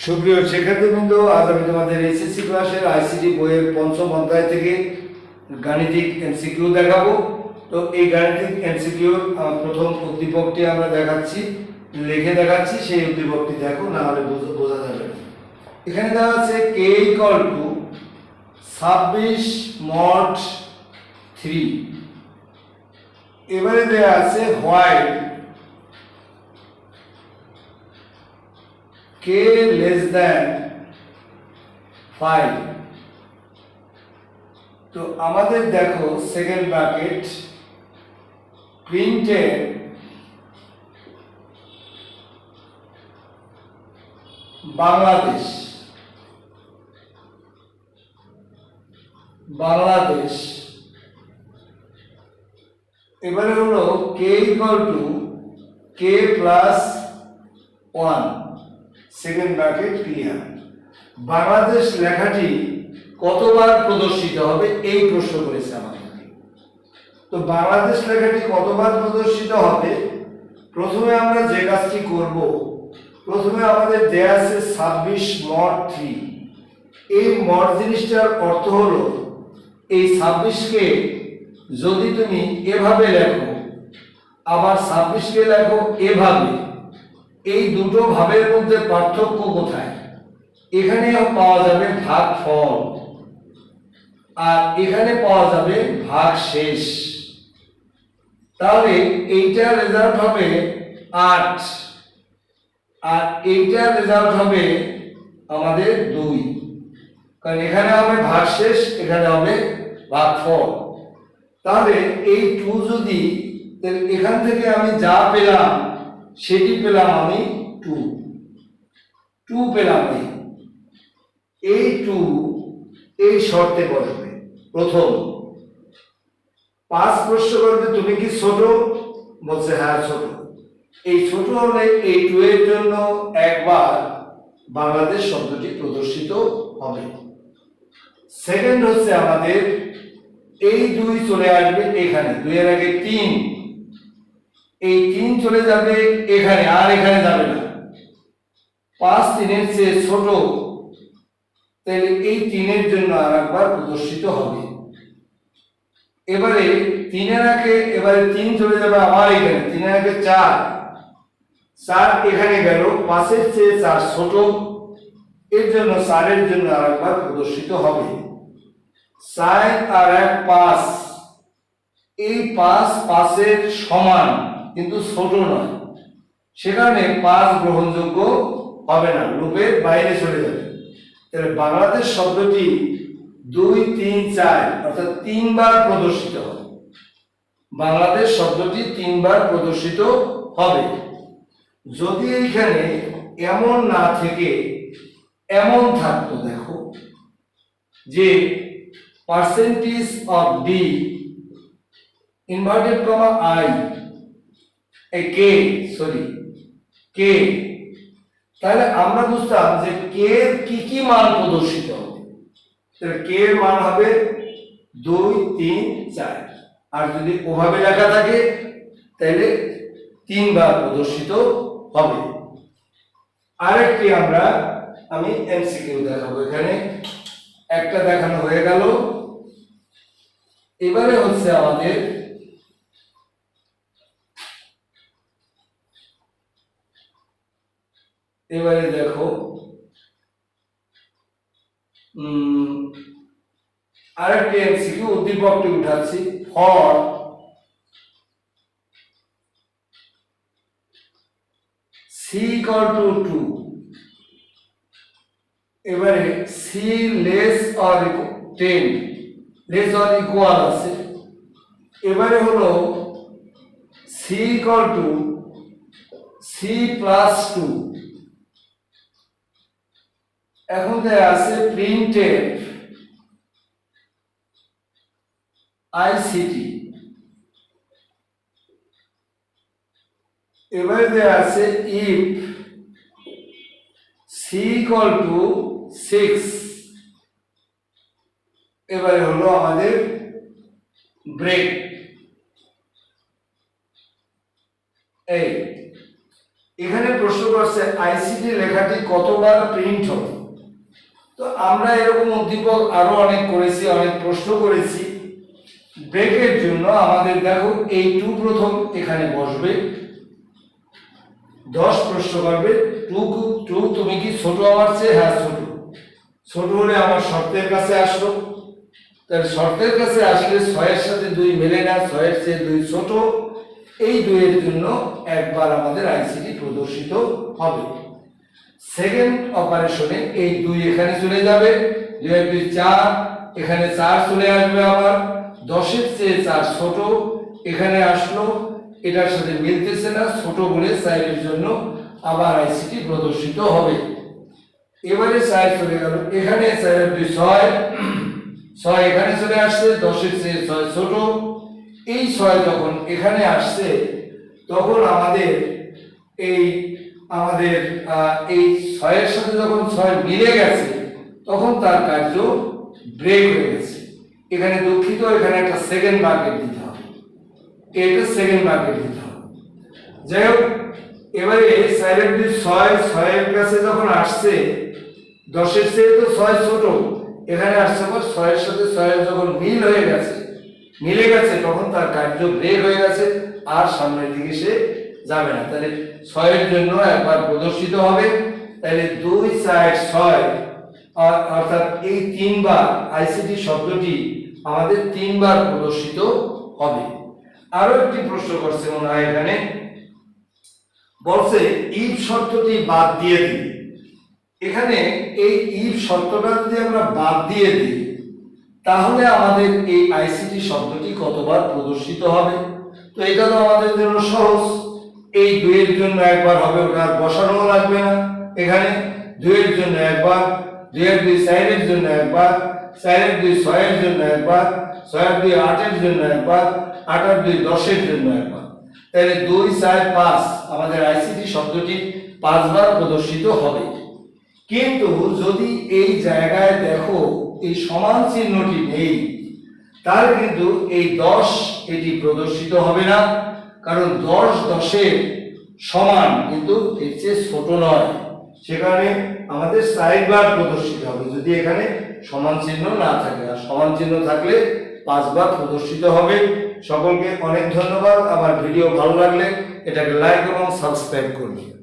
সুপ্রিয় শিক্ষার্থীবৃন্দ, আজ আমি তোমাদের এসএসসি ক্লাসের আইসিটি বইয়ের পঞ্চম অধ্যায় থেকে গাণিতিক এমসিকিউ দেখাবো। তো এই গাণিতিক এমসিকিউর প্রথম উদ্দীপকটি আমরা দেখাচ্ছি, লিখে দেখাচ্ছি। সেই উদ্দীপকটি দেখো, না হলে বোঝা যাবে না। এখানে দেওয়া আছে k = 26 mod 3। এবারে দেওয়া আছে while k less than 5। তো আমাদের দেখো সেকেন্ড ব্র্যাকেট প্রিন্টেড বাংলাদেশ এবারে হলো k = k + 1 second bracket clear. Bangladesh লেখাটি কতবার প্রদর্শিত হবে এই প্রশ্ন করেছে আমাদের। তো বাংলাদেশ লেখাটি কতবার প্রদর্শিত হবে, প্রথমে আমরা যে কাজটি করব, প্রথমে আমাদের দেয়া আছে 26 mod 3। এই মড জিনিসটার অর্থ হলো এই 26কে যদি তুমি এভাবে লেখো, আবার 26কে লেখো এভাবে, এই দুটো ভাবের মধ্যে পার্থক্য কোথায়? এখানে পাওয়া যাবে ভাগফল, আর এখানে পাওয়া যাবে ভাগশেষ। তাহলে এইটার রেজাল্ট হবে 8, আর এইটার রেজাল্ট হবে আমাদের 2, কারণ এখানে হবে ভাগশেষ, এখানে হবে ভাগফল। তাহলে এই 2 যদি, এখান থেকে আমি যা পেলাম সেটি পেলাম আমি 2 পেলাম। এই 2 এই শর্তে বসবে। প্রথম 5 প্রশ্ন করবে তুমি কি ছোট, বলছে হ্যাঁ ছোট। এই ছোট হলে এই 2 এর জন্য একবার বাংলাদেশ শব্দটি প্রদর্শিত হবে। সেকেন্ড হচ্ছে আমাদের এই 2 চলে আসবে এখানে, 2 এর আগে 3, এই 3 চলে যাবে এখানে, আর এখানে যাবে না। 5 3 এর চেয়ে ছোট, তাহলে এই 3 এর জন্য আরেকবার প্রদর্শিত হবে। এবারে 3 এর আগে, এবারে 3 চলে যাবে আবার এখানে, 3 এর আগে 4 এখানে গেল, 5 এর চেয়ে 4 ছোট, এর জন্য 4 এর জন্য আরেকবার প্রদর্শিত হবে। 4 আর 1 5, এই 5 এর সমান কিন্তু ছোট নয়, সেখানে 5 গ্রহণযোগ্য হবে না, লুপের বাইরে চলে যাবে। তাহলে বাংলাদেশ শব্দটি 2 3 4 অর্থাৎ 3 বার প্রদর্শিত হবে। বাংলাদেশ শব্দটি 3 বার প্রদর্শিত হবে। যদি এইখানে এমন না থেকে এমন থাকতো, দেখো যে percentage of d inverted comma I a k k, তাহলে আমরা বুঝতাম যে k এর কি মান প্রদর্শিত হবে। তাহলে k এর মান হবে 2 3 4, আর যদি ওভাবে লেখা থাকে তাহলে 3 বার প্রদর্শিত হবে। আরেকটি আমি এমসিকিউ দেখাবো। এখানে একটা দেখানো হয়ে গেল। এবারে হচ্ছে আমাদের এবারে দেখো আরেকটি এমসিকিউ, উদ্দীপকটি উঠাচ্ছি। ফর c = 2, এবারে c less or 10 less or equal আছে। এবারে হলো c = c + 2। এখন দেয়া আছে প্রিন্টেড ICT। এবারে দেয়া আছে if c = 6। এবারে হলো আমাদের ব্রেক। এই এখানে প্রশ্ন করছে আইসিটি লেখাটি কতবার প্রিন্ট হবে। তো আমরা এরকম উদ্দীপক আরো অনেক করেছি, অনেক প্রশ্ন করেছি। ব্রেকের জন্য আমাদের দেখো এই 2 প্রথম এখানে বসবে, 10 প্রশ্ন করবে। 2 তুমি কি ছোট আমার চেয়ে? হ্যাঁ ছোট। ছোট হলে আমার শর্তের কাছে আসলো, তাহলে শর্তের কাছে আসলে 6 এর সাথে 2 মেলে না, 6 এর চেয়ে 2 ছোট। এই 2 এর জন্য একবার আমাদের আইসিটি প্রদর্শিত হবে। সেকেন্ড অপারেশনে এই 2 এখানে চলে যাবে, 2 এর 2 4, এখানে 4 চলে আসবে। আবার 10 এর চেয়ে 4 ছোট, এখানে আসলো, এটার সাথে মিলতেছে না, ছোট বলে 4 এর জন্য আবার আইসিটি প্রদর্শিত হবে। এবারে 4 চলে গেল, এখানে 4 এর 2 6 এখানে চলে আসছে, 10 এর চেয়ে 6 ছোট। এই 6 যখন এখানে আসছে তখন আমাদের এই 6 এর সাথে যখন 6 মিলে গেছে তখন তার কার্য ব্রেক হয়ে গেছে। এখানে দুঃখিত, এখানে একটা সেকেন্ড ব্র্যাকেট দিতে হবে, এটা সেকেন্ড ব্র্যাকেট দিতে হবে। যাই হোক, এবারে 4 এর 2 6 এর কাছে যখন আসছে, 10 এর চেয়ে তো 6 ছোট, এখানে আসছে পর 6 এর সাথে 6 এর যখন মিলে গেছে তখন তার কার্য ব্রেক হয়ে গেছে, আর সামনের দিকে সে যাবে না। তাহলে 6 এর জন্য একবার প্রদর্শিত হবে। তাহলে 2 4 6 অর্থাৎ এই 3 বার আইসিটি শব্দটি আমাদের 3 বার প্রদর্শিত হবে। আরো একটি প্রশ্ন করছে মনে হয়, এখানে বলছে ইফ শর্তটি বাদ দিয়ে দিই। এখানে এই ইফ শর্তটা যদি আমরা বাদ দিয়ে দিই তাহলে আমাদের এই আইসিটি শব্দটি কতবার প্রদর্শিত হবে। তো এটা তো আমাদের জন্য সহজ, এই 2 এর জন্য একবার হবে, ওটা আর বসানো লাগবে না। এখানে 2 এর জন্য একবার, 2 এর 2 4 এর জন্য একবার, 4 এর 2 6 এর জন্য একবার, 6 এর 2 8 এর জন্য একবার, 8 এর 2 10 এর জন্য একবার। তাহলে 2 4 5 আমাদের আইসিটি শব্দটি 5 বার প্রদর্শিত হবে। কিন্তু যদি এই জায়গায় দেখো এই সমান চিহ্নটি নেই, তাহলে কিন্তু এই 10 এটি প্রদর্শিত হবে না, কারণ 10 10 এর সমান কিন্তু এর চেয়ে ছোট নয়। সেখানে আমাদের 4 বার প্রদর্শিত হবে যদি এখানে সমান চিহ্ন না থাকে, আর সমান চিহ্ন থাকলে 5 বার প্রদর্শিত হবে। সকলকে অনেক ধন্যবাদ। আমার ভিডিও ভালো লাগলে এটাকে লাইক এবং সাবস্ক্রাইব করবেন।